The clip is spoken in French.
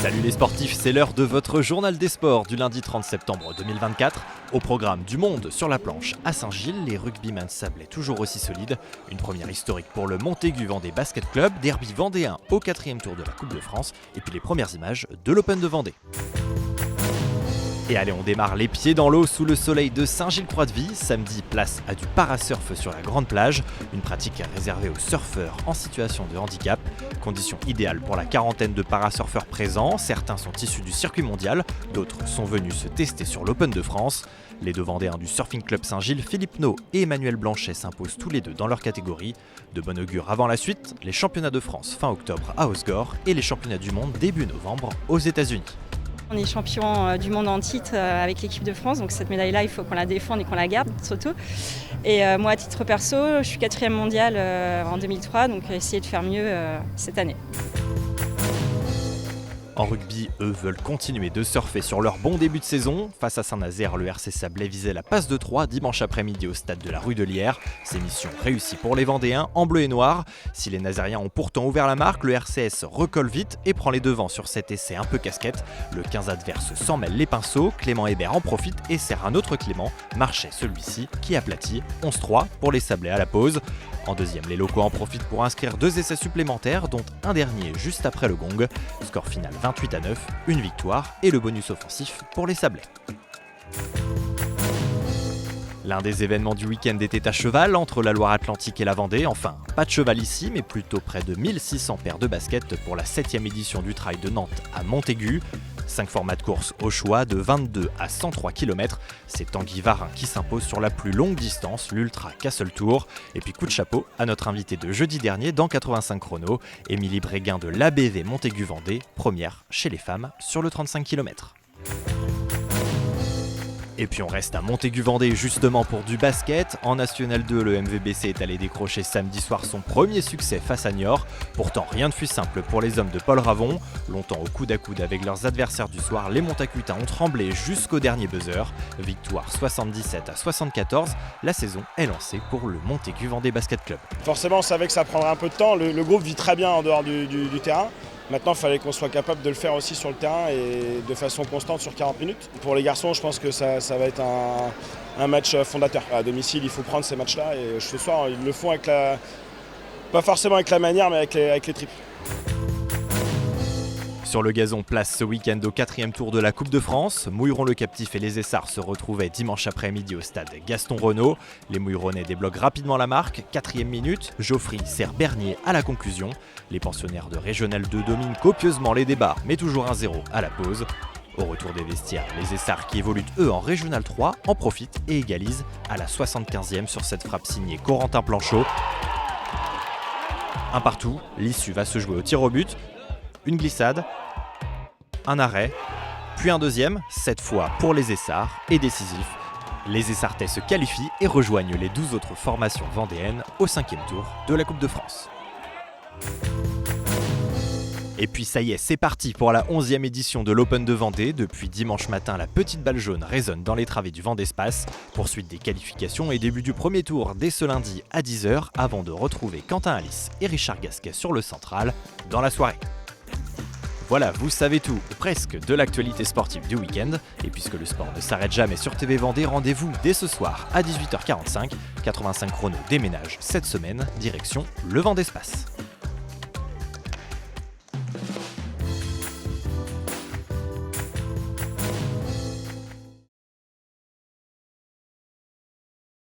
Salut les sportifs, c'est l'heure de votre journal des sports du lundi 30 septembre 2024. Au programme du monde sur la planche à Saint-Gilles, les rugbyman sablés toujours aussi solides. Une première historique pour le Montaigu Vendée Basket Club, derby vendéen au 4e tour de la Coupe de France, et puis les premières images de l'Open de Vendée. Et allez, on démarre les pieds dans l'eau sous le soleil de Saint-Gilles-Croix-de-Vie. Samedi, place à du parasurf sur la grande plage, une pratique réservée aux surfeurs en situation de handicap. Condition idéale pour la quarantaine de parasurfeurs présents. Certains sont issus du circuit mondial, d'autres sont venus se tester sur l'Open de France. Les deux Vendéens du Surfing Club Saint-Gilles, Philippe No et Emmanuel Blanchet, s'imposent tous les deux dans leur catégorie. De bon augure avant la suite, les championnats de France fin octobre à Osgore et les championnats du monde début novembre aux États-Unis. On est champion du monde en titre avec l'équipe de France, donc cette médaille-là, il faut qu'on la défende et qu'on la garde surtout. Et moi, à titre perso, je suis 4e mondiale en 2003, donc essayer de faire mieux cette année. En rugby, eux veulent continuer de surfer sur leur bon début de saison. Face à Saint-Nazaire, le RC Sablé visait la passe de 3 dimanche après-midi au stade de la Rue de Lierre. C'est mission réussie pour les Vendéens en bleu et noir. Si les Nazariens ont pourtant ouvert la marque, le RCS recolle vite et prend les devants sur cet essai un peu casquette. Le 15 adverse s'en mêle les pinceaux, Clément Hébert en profite et sert un autre Clément, Marchais celui-ci, qui aplatit 11-3 pour les Sablés à la pause. En deuxième, les locaux en profitent pour inscrire 2 essais supplémentaires, dont un dernier juste après le gong. Score final 28-9, une victoire et le bonus offensif pour les Sablés. L'un des événements du week-end était à cheval entre la Loire-Atlantique et la Vendée. Enfin, pas de cheval ici, mais plutôt près de 1600 paires de baskets pour la 7e édition du Trail de Nantes à Montaigu. 5 formats de course au choix, de 22 à 103 km. C'est Tanguy Varin qui s'impose sur la plus longue distance, l'Ultra Castle Tour. Et puis coup de chapeau à notre invité de jeudi dernier dans 85 chrono, Émilie Bréguin de l'ABV Montaigu Vendée, première chez les femmes sur le 35 km. Et puis on reste à Montaigu-Vendée justement pour du basket. En National 2, le MVBC est allé décrocher samedi soir son premier succès face à Niort. Pourtant rien ne fut simple pour les hommes de Paul Ravon. Longtemps au coude à coude avec leurs adversaires du soir, les Montacutains ont tremblé jusqu'au dernier buzzer. Victoire 77-74, la saison est lancée pour le Montaigu-Vendée Basket Club. Forcément on savait que ça prendrait un peu de temps, le groupe vit très bien en dehors du terrain. Maintenant, il fallait qu'on soit capable de le faire aussi sur le terrain et de façon constante sur 40 minutes. Pour les garçons, je pense que ça va être un match fondateur. À domicile, il faut prendre ces matchs-là et ce soir, ils le font avec pas forcément avec la manière, mais avec les tripes. Sur le gazon, place ce week-end au 4e tour de la Coupe de France. Mouilleron le Captif et les Essarts se retrouvaient dimanche après-midi au stade Gaston Renaud. Les Mouilleronais débloquent rapidement la marque. 4e minute, Geoffrey sert Bernier à la conclusion. Les pensionnaires de Régional 2 dominent copieusement les débats, mais toujours 1-0 à la pause. Au retour des vestiaires, les Essarts qui évoluent eux en Régional 3 en profitent et égalisent à la 75e sur cette frappe signée Corentin Planchot. Un partout, l'issue va se jouer au tir au but. Une glissade, un arrêt, puis un deuxième, cette fois pour les Essarts, et décisif. Les Essartais se qualifient et rejoignent les 12 autres formations vendéennes au 5e tour de la Coupe de France. Et puis ça y est, c'est parti pour la 11e édition de l'Open de Vendée. Depuis dimanche matin, la petite balle jaune résonne dans les travées du Vendespace. Poursuite des qualifications et début du premier tour dès ce lundi à 10h avant de retrouver Quentin Alice et Richard Gasquet sur le central dans la soirée. Voilà, vous savez tout, ou presque, de l'actualité sportive du week-end. Et puisque le sport ne s'arrête jamais sur TV Vendée, rendez-vous dès ce soir à 18h45. 85 chrono déménage cette semaine, direction le Vendespace.